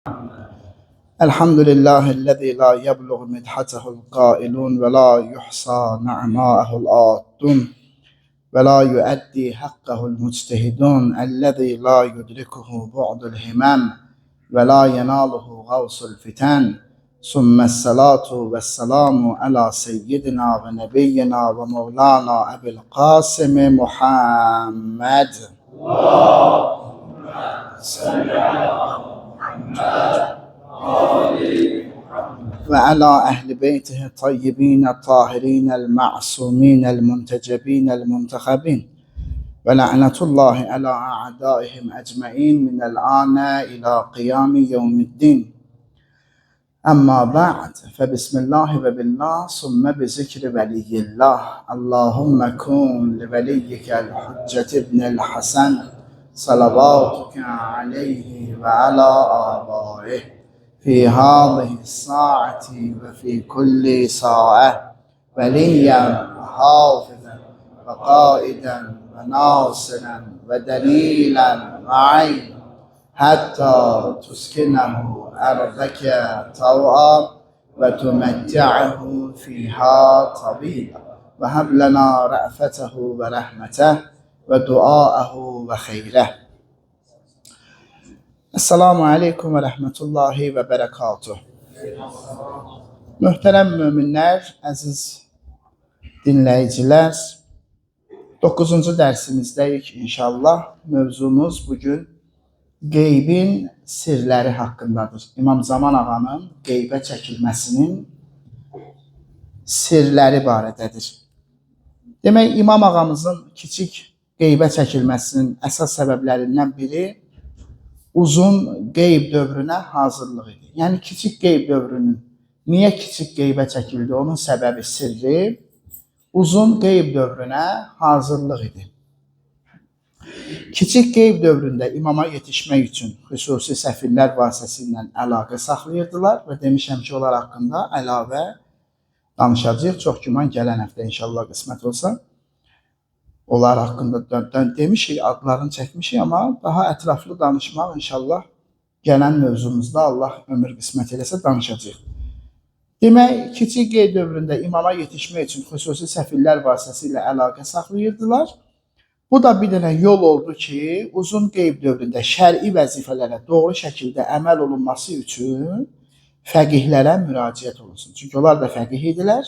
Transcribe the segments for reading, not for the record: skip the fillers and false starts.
الحمد لله الذي لا يبلغ مدحته القائلون ولا يحصى نعماءه الآتون ولا يؤدي حقه المجتهدون الذي لا يدركه بعد الهمم ولا يناله غوص الفتن ثم الصلاة والسلام على سيدنا ونبينا ومولانا أبي القاسم محمد وعلى أهل بيته الطيبين الطاهرين المعصومين المنتجبين المنتخبين ولعنة الله على أعدائهم أجمعين من الآن إلى قيام يوم الدين. أما بعد فبسم الله وبالله ثم بذكر ولي الله. اللهم كن لوليك الحجة ابن الحسن صلواتك عليه وعلى آبائه في هذه الساعة وفي كل ساعة وليا حافظا وقائدا وناصرا ودليلا وعينا حتى تسكنه أرضك طوعا وتمتعه فيها طويلا وهب لنا رأفته ورحمته ودعاءه وخيره. Esselamu Aleyküm ve Rahmetullahi ve Berekatuhu. Möhtərəm müminlər, əziz dinləyicilər, 9-cu dərsimizdəyik inşallah. Mövzumuz bugün qeybin sirləri haqqındadır. İmam Zaman ağanın qeybə çəkilməsinin sirləri barədədir. Demək, İmam ağamızın kiçik qeybə çəkilməsinin əsas səbəblərindən biri uzun qeyb dövrünə hazırlıq idi. Yəni, kiçik qeyb dövrünün niyə kiçik qeybə çəkildi, onun səbəbi sirri uzun qeyb dövrünə hazırlıq idi. Kiçik qeyb dövründə imama yetişmək üçün xüsusi səfirlər vasitəsilə əlaqə saxlayırdılar və demişəm ki, onlar haqqında əlavə danışacağıq. Çox güman gələn həftə inşallah qismət olsa. Onlar haqqında demişik, adlarını çəkmişik, amma daha ətraflı danışmaq inşallah gələn mövzumuzda Allah ömür qismət eləsə danışacaq. Demək, kiçik qeyb dövründə imama yetişmək üçün xüsusi səfirlər vasitəsilə əlaqə saxlayırdılar. Bu da bir dənə yol oldu ki, uzun qeyb dövründə şər'i vəzifələrə doğru şəkildə əməl olunması üçün fəqihlərə müraciət olunsun. Çünki onlar da fəqih idilər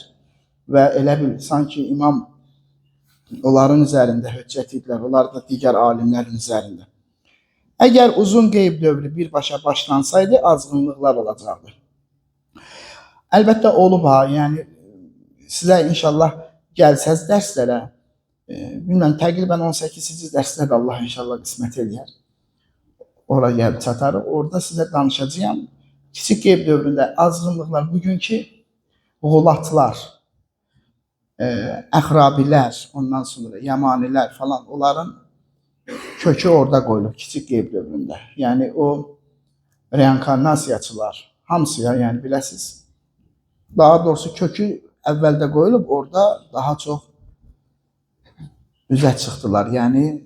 və elə bil sanki imam onların üzərində höccət idilər, onlar da digər alimlərin üzərində. Əgər uzun qeyb dövrü birbaşa başlansaydı, azğınlıqlar olacaqdı. Əlbəttə olub ha, yəni sizə inşallah gəlsəz dərslərə, bilməm, təqribən 18-ci dərsdə də Allah inşallah qismət eləyər. Ora gəlib çatarıq, orada sizə danışacağım. Kiçik qeyb dövründə azğınlıqlar, bugünküğulatlar, əxrabilər, ondan sonra yamanilər falan, onların kökü orada qoyulub kiçik qeyb dövründə. Yəni o reinkarnasiyaçılar, hamısıya, yəni biləsiniz, daha doğrusu kökü əvvəldə qoyulub, orada daha çox üzə çıxdılar. Yəni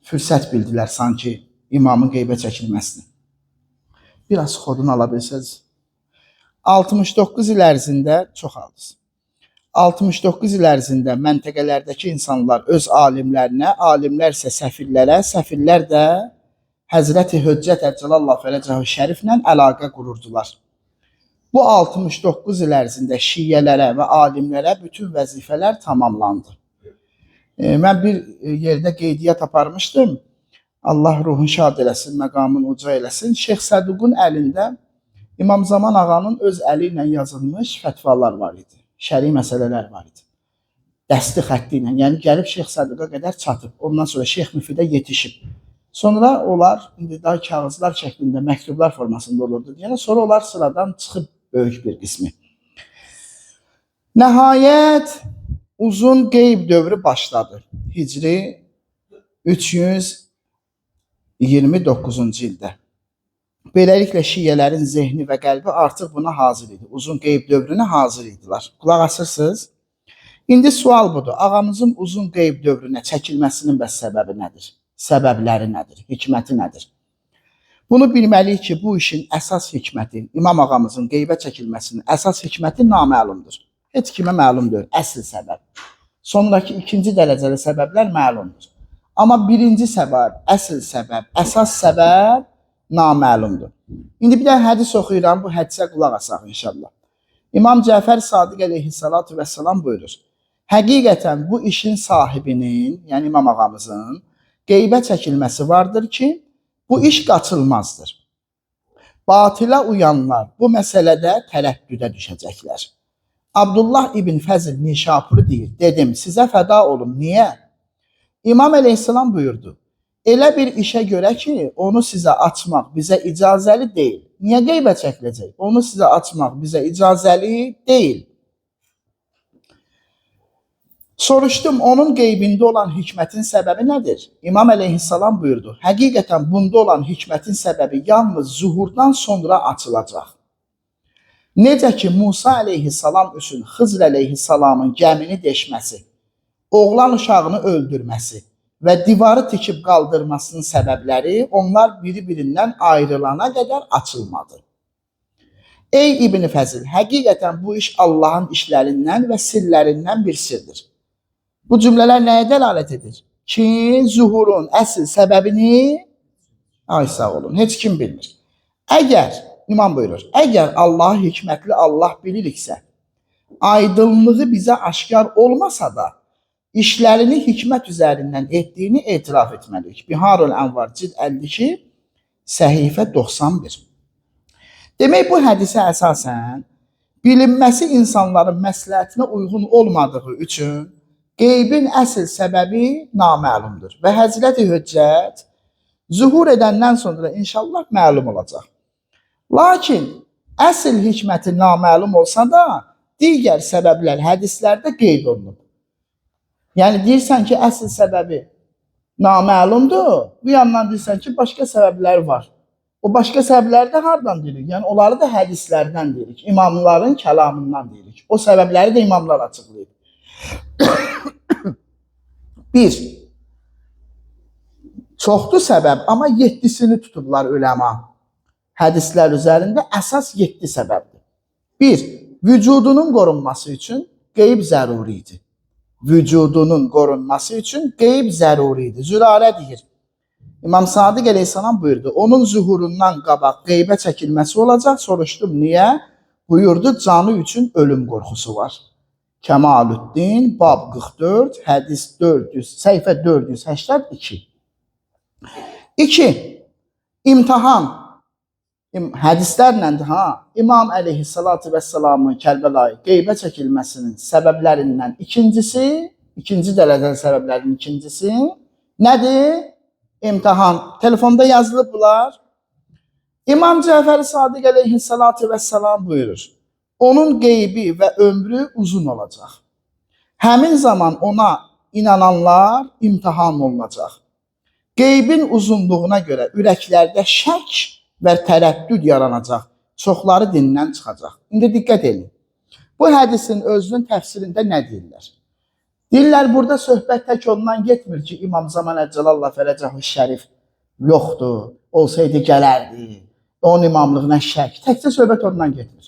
fürsət bildilər sanki imamın qeybə çəkilməsini. Biraz xodunu ala bilsəz. 69 il ərzində çox aldınız. 69 il ərzində məntəqələrdəki insanlar öz alimlərinə, alimlər isə səfirlərə, səfirlər də Həzrəti Höccət Əcəlallahu Fərəcəhu Şəriflə əlaqə qururdular. Bu 69 il ərzində şiyyələrə və alimlərə bütün vəzifələr tamamlandı. Mən bir yerdə qeydiyyat aparmışdım. Allah ruhun şad eləsin, məqamın uca eləsin. Şeyx Səduqun əlində İmam Zaman ağanın öz əli ilə yazılmış fətvalar var idi. Şəri məsələlər var idi. Dəsti xətti ilə, yəni gəlib Şeyx Səduqa qədər çatıb. Ondan sonra Şeyx Müfidə yetişib. Sonra onlar, indi daha kağızlar şəklində, məktublar formasında olurdu. Yəni sonra onlar sıradan çıxıb böyük bir qismi. Nəhayət uzun qeyb dövrü başladı. Hicri 329-cu ildə. Beləliklə şiyyələrin zehni və qəlbi artıq buna hazır idi. Uzun qeyb dövrünə hazır idilər. Qulaq asırsınız. İndi sual budur. Ağamızın uzun qeyb dövrünə çəkilməsinin bəs səbəbi nədir? Səbəbləri nədir? Hikməti nədir? Bunu bilməliyik ki, bu işin əsas hikməti, İmam ağamızın qeybə çəkilməsinin əsas hikməti naməlumdur. Heç kimə məlum deyil, əsl səbəb. Sonraki ikinci dərəcəli səbəblər məlumdur. Amma birinci səbəb, əsl səbəb, əsas səbəb naməlumdur. İndi bir dənə hədis oxuyuram, bu hədisə qulaq asaq inşallah. İmam Cəfər Sadiq əleyhissalatu vəssalam buyurur. Həqiqətən bu işin sahibinin, yəni İmam ağamızın qeybə çəkilməsi vardır ki, bu iş qaçılmazdır. Batilə uyanlar bu məsələdə tərəddüdə düşəcəklər. Abdullah ibn Fəzl Nişapuri deyir, dedim sizə fəda olum, niyə? İmam əleyhissalam buyurdu, elə bir işə görə ki, onu sizə açmaq bizə icazəli deyil. Niyə qeybə çəkiləcək? Onu sizə açmaq bizə icazəli deyil. Soruşdum, onun qeybində olan hikmətin səbəbi nədir? İmam əleyhissalam buyurdu, həqiqətən bunda olan hikmətin səbəbi yalnız zuhurdan sonra açılacaq. Necə ki, Musa əleyhissalam üçün Xızr əleyhissalamın gəmini deşməsi, oğlan uşağını öldürməsi və divarı tikib qaldırmasının səbəbləri onlar biri-birindən ayrılana qədər açılmadı. Ey İbn Fəzl, həqiqətən bu iş Allahın işlərindən və sirlərindən bir sirdir. Bu cümlələr nəyə dəlalət edir? Ki, zuhurun əsl səbəbini, ay sağ olun, heç kim bilmir. Əgər, İmam buyurur, əgər Allah hikmətli Allah biliriksə, aydınlığı bizə aşkar olmasa da, işlərini hikmət üzərindən etdiyini etiraf etməliyik. Biharul Ənvar cid 52, səhifə 91. Demək, bu hədisə əsasən bilinməsi insanların məsləhətinə uyğun olmadığı üçün qeybin əsl səbəbi naməlumdur və Həzrəti Hüccət zuhur edəndən sonra inşallah məlum olacaq. Lakin əsl hikməti naməlum olsa da, digər səbəblər hədislərdə qeyd olunub. Yəni, deyirsən ki, əsl səbəbi naməlumdur, bu yandan deyirsən ki, başqa səbəblər var. O başqa səbəbləri də hardan deyirik? Yəni, onları da hədislərdən deyirik, imamların kəlamından deyirik. O səbəbləri də imamlar açıqlayır. 1. Çoxdur səbəb, amma 7-sini tutublar üləma. Hədislər üzərində əsas 7 səbəbdir. 1. Vücudunun qorunması üçün qeyb zəruridir. Vücudunun qorunması üçün qeyb zəruridir. Zürarə deyir. İmam Sadiq əleyhissalam buyurdu, onun zuhurundan qabaq qeybə çəkilməsi olacaq. Soruşdum, niyə? Buyurdu, canı üçün ölüm qorxusu var. Kəmaluddin, bab 44, hədis 400, səhifə 482. 2. İmtahan. Hədislərlə İmam əleyhissalatu vəssalamın Kərbəlayı qeybə çəkilməsinin səbəblərindən ikincisi, ikinci dərəcəli səbəblərin ikincisi nədir? İmtahan. Telefonda yazılıb bunlar. İmam Cəfər Sadiq əleyhissalatu vəssalam buyurur. Onun qeybi və ömrü uzun olacaq. Həmin zaman ona inananlar imtihan olunacaq. Qeybin uzunluğuna görə ürəklərdə şək və tərəddüd yaranacaq. Çoxları dindən çıxacaq. İndi diqqət edin. Bu hədisin özünün təfsirində nə deyirlər? Deyirlər, burada söhbət tək ondan getmir ki, İmam Zaman Əcəlallah Fərəcəhu Şərif yoxdur, olsaydı gələrdi, onun imamlığına şək. Təkcə söhbət ondan getmir.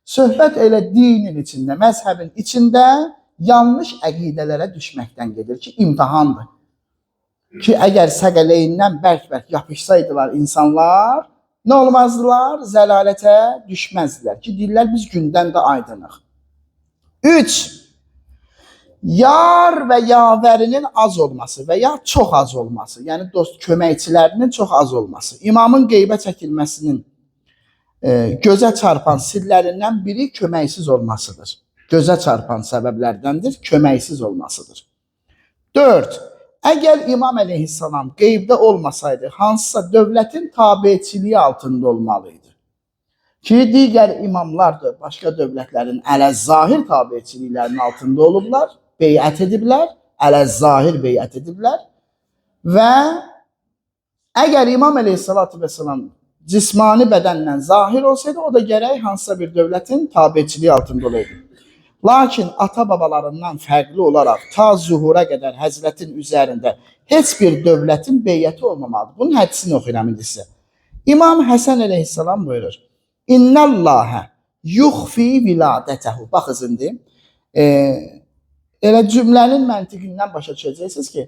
Söhbət elə dinin içində, məzhəbin içində yanlış əqidələrə düşməkdən gedir ki, imtihandır. Ki, əgər səqələyindən bərk-bərk yapışsaydılar insanlar, nə olmazdılar? Zəlalətə düşməzdilər ki, deyirlər, biz gündən də aydınıq. 3. Yar və yavərinin az olması və ya çox az olması, yəni dost köməkçilərinin çox az olması, imamın qeybə çəkilməsinin gözə çarpan sirlərindən biri köməksiz olmasıdır. Gözə çarpan səbəblərdəndir, köməksiz olmasıdır. 4. Əgər İmam əleyhissalam qeybdə olmasaydı, hansısa dövlətin tabiçiliyi altında olmalıydı. Ki, digər imamlar da başqa dövlətlərin ələz-zahir tabiçiliklərinin altında olublar, beyət ediblər, ələz-zahir beyət ediblər və əgər İmam əleyhissalatu vesselam cismani bədənlə zahir olsaydı, o da gərək hansısa bir dövlətin tabiçiliyi altında olaydı. Lakin ata-babalarından fərqli olaraq ta zuhura qədər Həzrətin üzərində heç bir dövlətin beyyəti olmamalıdır. Bunun hədisini oxuyuram indi sizə. İmam Həsən əleyhissalam buyurur. İnnəllahə yuxfi viladətəhu. Baxız indi. Elə cümlənin məntiqindən başa düşəcəksiniz ki,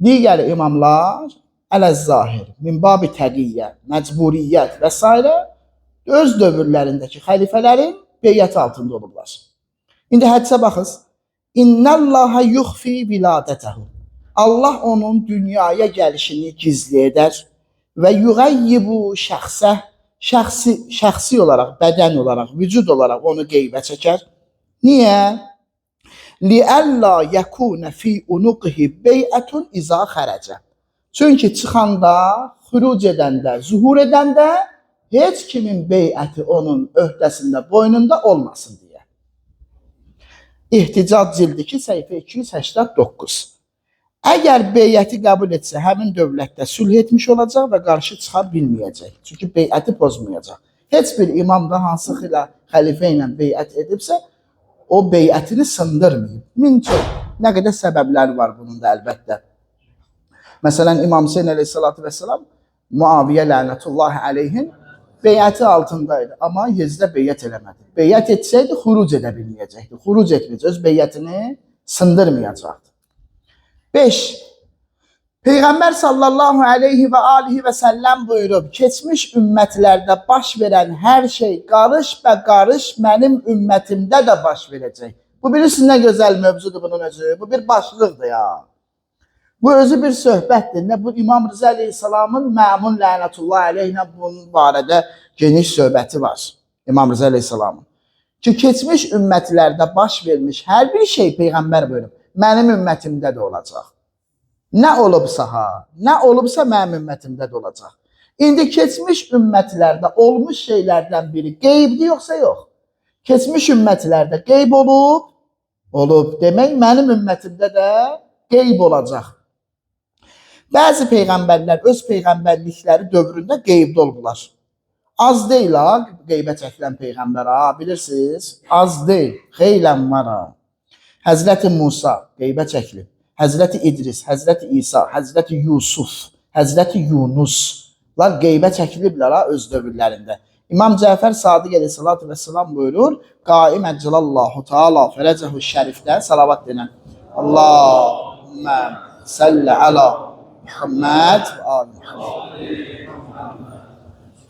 digər imamlar ələz-zahir, min babi təqiyyə, məcburiyyət və s. öz dövrlərindəki xəlifələrin beyyəti altında olublar. İndi hədisə baxız. İnnəllahə yuxfi viladətəhu. Allah onun dünyaya gəlişini gizli edər və yuğayyibu şəxsi olaraq, bədən olaraq, vücud olaraq onu qeybə çəkər. Niyə? Li'əlla yəkunə fi unuqihi beyətun izə xərəcə. Çünki çıxanda, xuruc edəndə, zuhur edəndə heç kimin beyəti onun öhdəsində, boynunda olmasın deyə. İhticac cildi 2, səhifə 289. Əgər beyəti qəbul etsə, həmin dövlətdə sülh etmiş olacaq və qarşı çıxa bilməyəcək. Çünki beyəti pozmayacaq. Heç bir imam da hansı xəlifə ilə beyət edibsə, o beyətini sındırmayıb. Min çox. Nə qədər səbəbləri var bunun da əlbəttə. Məsələn, İmam Hüseyin əleyhissalatu vesselam Muaviyə lənətullahi aleyhin beyəti altındaydı. Amma Yezdə beyət eləmədi. Beyət etsəydi, xuruc edə bilməyəcəkdi. Xuruc etməyəcək, öz beyətini sındırmayacaqdı. 5. Peyğəmbər sallallahu aleyhi və alihi və səlləm buyurub, keçmiş ümmətlərdə baş verən hər şey qarış və qarış mənim ümmətimdə də baş verəcək. Bu bilirsiniz nə gözəl mövzudur bunun özü. Bu bir başlıqdır ya. Bu özü bir söhbətdir. Nə bu İmam Rıza əleyhissalamın Məmun lənətullahi aleyhinə bunun barədə geniş söhbəti var. İmam Rıza əleyhissalamın. Ki keçmiş ümmətlərdə baş vermiş hər bir şey Peyğəmbər buyurub, mənim ümmətimdə də olacaq. Nə olubsa nə olubsa mənim ümmətimdə də olacaq. İndi keçmiş ümmətlərdə olmuş şeylərdən biri qeybdir yoxsa yox? Keçmiş ümmətlərdə qeyb olub. Demək, mənim ümmətimdə də qeyb olacaq. Bəzi peyğəmbərlər öz peyğəmbərlikləri dövründə qeybdə olublar. Az deyil ha, qeybə çəkilən peyğəmbər ha, bilirsiniz? Az deyil, xeylən var ha. Həzrəti Musa qeybə çəkilib. Həzrəti İdris, Həzrəti İsa, Həzrəti Yusuf, Həzrəti Yunuslar qeybə çəkiliblər ha öz dövrlərində. İmam Cəfər Sadiq əleyhissalatu vesselam buyurur, qaim əcəlallahu taala fərəcəhu şərifdə salavat denən. Allahümmə salli ala Muhammed və ali Muhammed.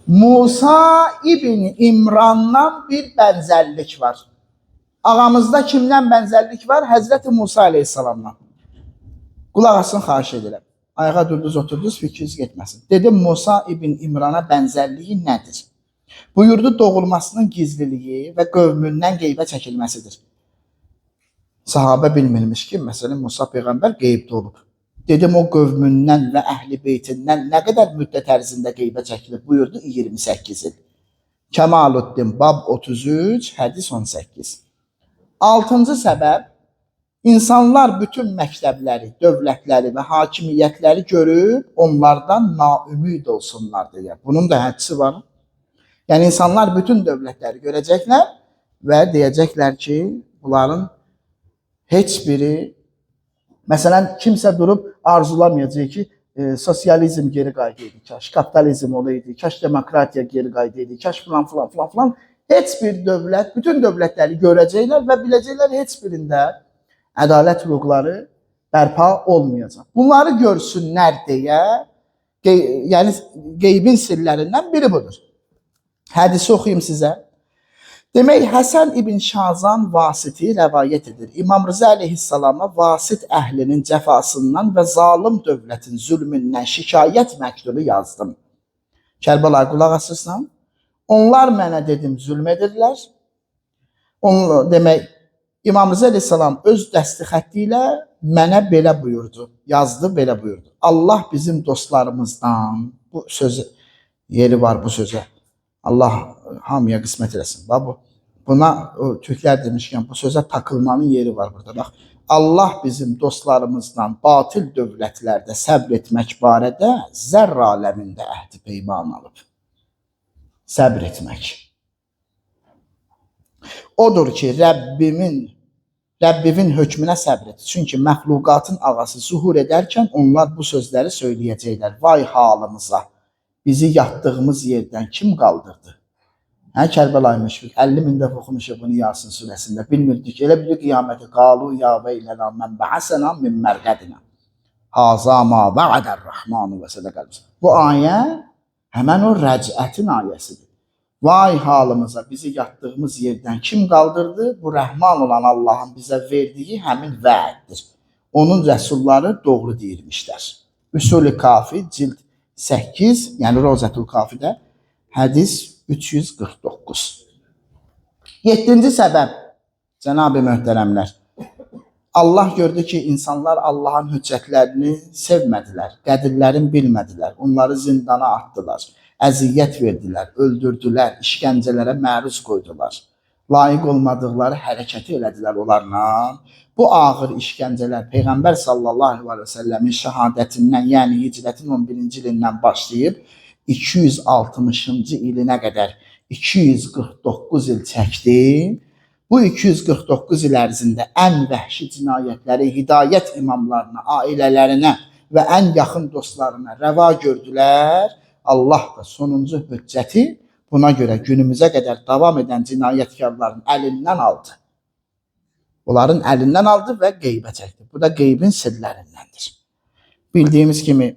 Musa ibn İmrandan bir bənzərlik var. Ağamızda kimdən bənzərlik var? Həzrəti Musa əleyhissalamdan. Qulaq asın, xahiş edirəm. Ayağa durdunuz, oturdunuz, fikriniz getməsin. Dedim, Musa ibn İmrana bənzərliyi nədir? Buyurdu, doğulmasının gizliliyi və qövmündən qeybə çəkilməsidir. Sahabə bilmirmiş ki, məsələn, Musa Peyğəmbər qeybdə olub. Dedim, o qövmündən və əhli beytindən nə qədər müddət ərzində qeybə çəkilir? Buyurdu, 28 il. Kəmaluddin, bab 33, hədis 18. 6-cı səbəb, İnsanlar bütün məktəbləri, dövlətləri və hakimiyyətləri görüb onlardan naümid olsunlar deyə. Bunun da hədisi var. Yəni insanlar bütün dövlətləri görəcəklər və deyəcəklər ki, bunların heç biri, məsələn, kimsə durub arzulamayacaq ki, sosializm geri qaydıydı, kaş kapitalizm olaydı, kaş demokratiya geri qaydıydı, kaş filan. Heç bir dövlət, bütün dövlətləri görəcəklər və biləcəklər heç birində ədalət hüquqları bərpa olmayacaq. Bunları görsünlər deyə, yəni qeybin sirlərindən biri budur. Hədisi oxuyum sizə. Demək, Həsən ibn Şazan Vasiti rəvayət edir. İmam Rıza əleyhissalama Vasit əhlinin cəfasından və zalim dövlətin zülmündən şikayət məktubu yazdım. Kərbəla, qulaq asırsan? Onlar mənə dedim, zülm edirlər. Demək, İmam Rıza əleyhissalam öz dəsti xətti ilə mənə belə buyurdu, yazdı, belə buyurdu. Allah bizim dostlarımızdan, bu sözü, yeri var bu sözə, Allah hamıya qismət eləsin. Buna Türklər demişkən, bu sözə takılmanın yeri var burada. Bax, Allah bizim dostlarımızdan batil dövlətlərdə səbr etmək barədə zərr aləmində əhdi peyman alıb. Səbr etmək. Odur ki, Rəbbimin hökmünə səbr et. Çünki məxluqatın ağası zuhur edərkən onlar bu sözləri söyləyəcəklər. Vay halımıza. bizi yatdığımız yerdən kim qaldırdı? Hə, Kərbəlayı Müşfiq 50 min dəfə oxumuşuq bunu Yasin surəsində. Bilmirdik. Elə bilir qiyaməti. Qalu ya veylənə mən ba'asana min mərqədinə. Haza ma va'adər-Rahmanu və sədəqəl. Bu ayə həmən o rəcətin ayəsidir. Vay halımıza, bizi yatdığımız yerdən kim qaldırdı? Bu rəhman olan Allahın bizə verdiyi həmin vəddir. Onun rəsulları doğru deyirmişlər. Üsul-i Kafi cild 8, yəni Rozətül Kafidə hədis 349. 7-ci səbəb, cənab-ı möhtərəmlər, Allah gördü ki, insanlar Allahın hüccətlərini sevmədilər, qədirlərini bilmədilər, onları zindana atdılar, əziyyət verdilər, öldürdülər, işgəncələrə məruz qoydular, layiq olmadıqları hərəkəti elədilər onlarla. Bu ağır işgəncələr Peyğəmbər sallallahu aleyhi və səlləmin şəhadətindən, yəni hicrətin 11-ci ilindən başlayıb 260-cı ilinə qədər 249 il çəkdi. Bu 249 il ərzində ən vəhşi cinayətləri hidayət imamlarına, ailələrinə və ən yaxın dostlarına rəva gördülər. Allah da sonuncu hüccəti buna görə günümüzə qədər davam edən cinayətkarların əlindən aldı. Onların əlindən aldı və qeybə çəkdi. Bu da qeybin sirlərindəndir. Bildiyimiz kimi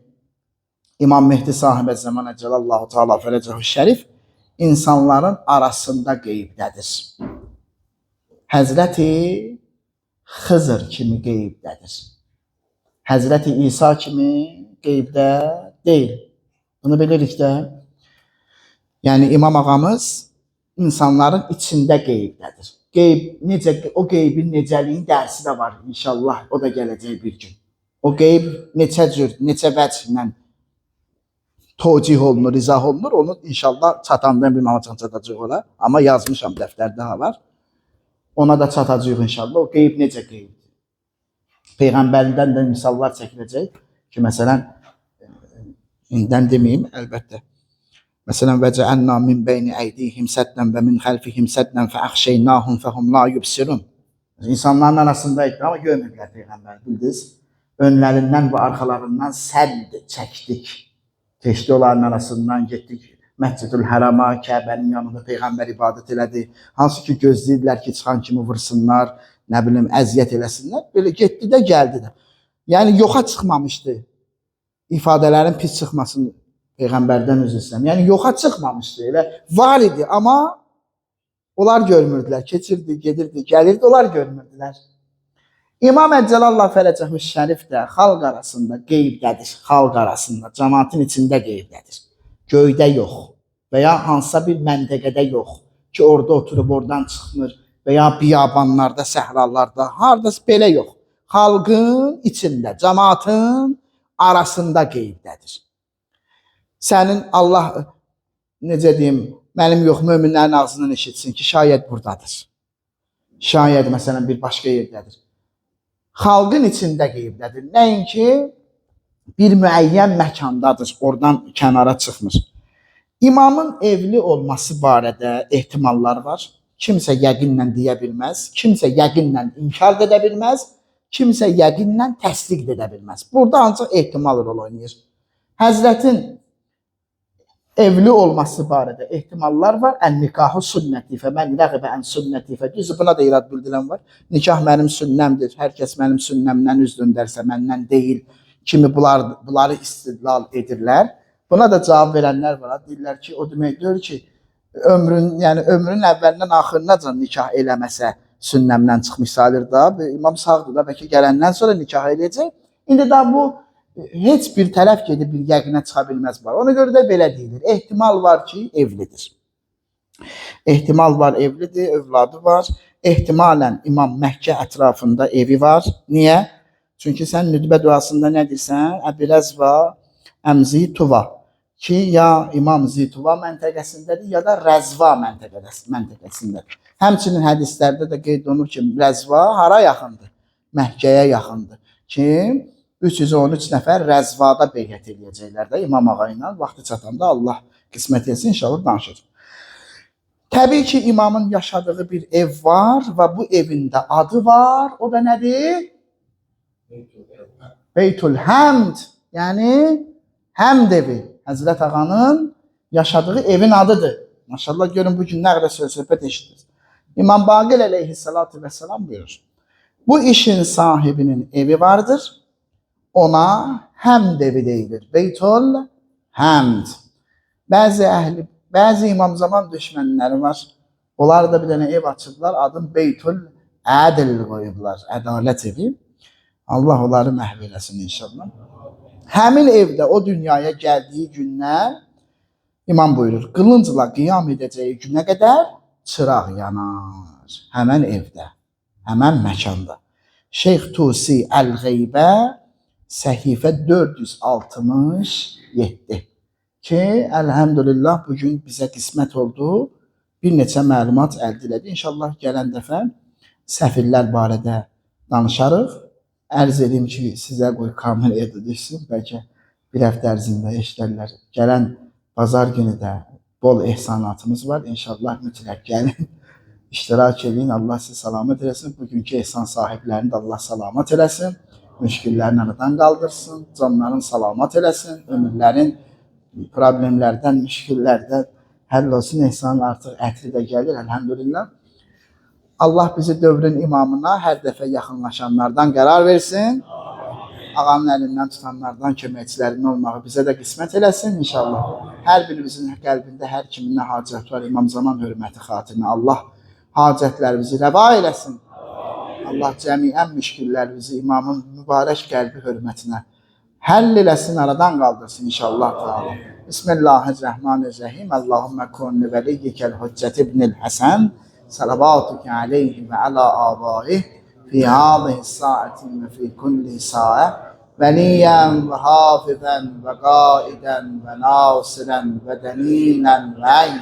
İmam Mehdi sahibə zaman əcəlallahu teala fərəcəhu şərif insanların arasında qeybdədir. Həzrəti Xızır kimi qeybdədir. Həzrəti İsa kimi qeybdə deyil. Bunu bilirik də. Yəni İmam ağamız insanların içində qeybdədir. Qeyb necə, o qeybin necəliyin dərsi də var inşallah. O da gələcək bir gün. O qeyb neçə cür, neçə vəclə tocih olunur, izah olunur. Onu inşallah çatandan bir mamacan çatacaq ola. Amma yazmışam, dəftərdə var. Ona da çatacaq inşallah. O qeyb necə qeybdir? Peyğəmbərdən də misallar çəkiləcək ki, məsələn, indən deməyim, əlbəttə. Məsələn, vəcəənnə min beyni əydihim səddən və min xəlfihim səddən fəəxşeynahum fəhum la yubsirun. İnsanların arasındaydı, amma görmürlər Peyğəmbər, bildiniz. Önlərindən və arxalarından sədd çəkdik. Keçdi onların arasından, getdik Məscidül Hərama, Kəbənin yanında Peyğəmbər ibadət elədi. Hansı ki, gözləyirlər ki, çıxan kimi vırsınlar, nə bilim, əziyyət eləsinlər. Belə getdi də, gəldi də. Yəni, yoxa çıxmamışdı. İfadələrin pis çıxmasını Peyğəmbərdən üzr istəyirəm. Yəni, yoxa çıxmamışdı. Elə var idi, amma onlar görmürdülər. Keçirdi, gedirdi, gəlirdi, onlar görmürdülər. İmam Əcəlallah Fərəcəhu Şərif də xalq arasında qeybdədir. Xalq arasında, cəmaatın içində qeybdədir. Göydə yox və ya hansısa bir məntəqədə yox ki, orada oturub oradan çıxmır və ya biyabanlarda, səhralarda, hardası belə yox. Xalqın içində, cəmaatın arasında qeybdədir. Sənin Allah, necə deyim, mənim yox, möminlərin ağzından eşitsin ki, şayət buradadır. Şayət, məsələn, bir başqa yerdədir. Xalqın içində qeybdədir. Nəinki bir müəyyən məkandadır, oradan kənara çıxmır. İmamın evli olması barədə ehtimallar var. Kimsə yəqinlə deyə bilməz, kimsə yəqinlə inkar edə bilməz, kimsə yəqinlə təsdiq edə bilməz. Burada ancaq ehtimal rol oynayır. Həzrətin evli olması barədə ehtimallar var. Ən-nikahı sünnətifə, mən rəğibə ən sünnətifə. Düzdür, buna da irad bildirən var. Nikah mənim sünnəmdir. Hər kəs mənim sünnəmdən üz döndərsə məndən deyil. Kimi bunları istidlal edirlər. Buna da cavab verənlər var. Deyirlər ki, o demək deyir ki, ömrün əvvəlindən axırınacan nikah eləməsə sünnəmdən çıxmış sayılır da. İmam sağdır da, bəlkə gələndən sonra nikah eləyəcək. İndi də bu heç bir tərəf gedib bir yəqinə çıxa bilməz var. Ona görə də belə deyilir. Ehtimal var ki, evlidir. Ehtimal var, evlidir, övladı var. Ehtimalən İmam Məkkə ətrafında evi var. Niyə? Çünki sən nüdbə duasında nə deyirsən? Əbirəzva, əmzi, tuva. Ki, ya İmam Zituva məntəqəsindədir, ya da Rəzva məntəqəsindədir. Həmçinin hədislərdə də qeyd olunur ki, Rəzva hara yaxındır? Məkkəyə yaxındır. Ki, 313 nəfər Rəzvada beyət eləyəcəklər də İmam ağa ilə. Vaxtı çatanda Allah qismət etsin, inşallah danışacaq. Təbii ki, imamın yaşadığı bir ev var və bu evində adı var. O da nədir? Beytül Həmd, yəni həmd evi. Həzrət Ağanın yaşadığı evin adıdır. Maşallah görün bu gün nə qədər söhbət eşidirsiniz. İmam Baqir əleyhissalatu vesselam buyurur. Bu işin sahibinin evi vardır. Ona həmd evi deyilir. Beytul həmd. Bəzi İmam Zaman düşmənləri var. Onlar da bir dənə ev açıblar. Adını Beytul Ədl qoyublar. Ədalət evi. Allah onları məhv eləsin inşallah. Həmin evdə o dünyaya gəldiyi gündən İmam buyurur, qılıncla qiyam edəcəyi günə qədər çıraq yanar. Həmən evdə, həmən məkanda. Şeyx Tusi Əl-Qeybə səhifə 467 ki, əlhəmdülillah bugün bizə qismət oldu. Bir neçə məlumat əldə elədi. İnşallah gələn dəfə səfirlər barədə danışarıq. Ərz edeyim ki, sizə qoy kameraya da düşsün. Bəlkə bir həftə ərzində eşidərlər. Gələn bazar günü də bol ehsanatımız var. İnşallah mütləq gəlin. İştirak edin. Allah sizi salamat eləsin. Bugünkü ehsan sahiblərini də Allah salamat eləsin. Müşkillərini aradan qaldırsın. Canların salamat eləsin. Ömürlərin problemlərdən, müşkillərdən həll olsun. Ehsan artıq ətri də gəlir. Əlhəmdülillah. Allah bizi dövrün imamına hər dəfə yaxınlaşanlardan qərar versin. Ağanın əlindən tutanlardan köməkçilərinin olmağı bizə də qismət eləsin inşallah. Hər birimizin qəlbində hər kimin nə hacət var İmam Zaman hörməti xatirinə Allah hacətlərimizi rəva eləsin. Allah cəmiən müşkillərimizi İmamın mübarək qəlbi hörmətinə həll eləsin, aradan qaldırsın inşallah. Bismillahirrahmanirrahim. Allahümmə kunni veliyyikəl hüccət ibnil Həsən salavatuke aleyhi və alə abaih fi hâzihi sâetin ve fi kulli sâe veliyen ve hafizan ve qaiden ve nasiren ve deninen ve ayn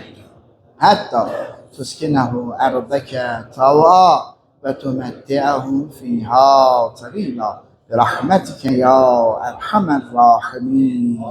hatta tuskinehu erdeke tava ve tumetti'ahu fiha talila bi rahmetike ya erhamer rahimin.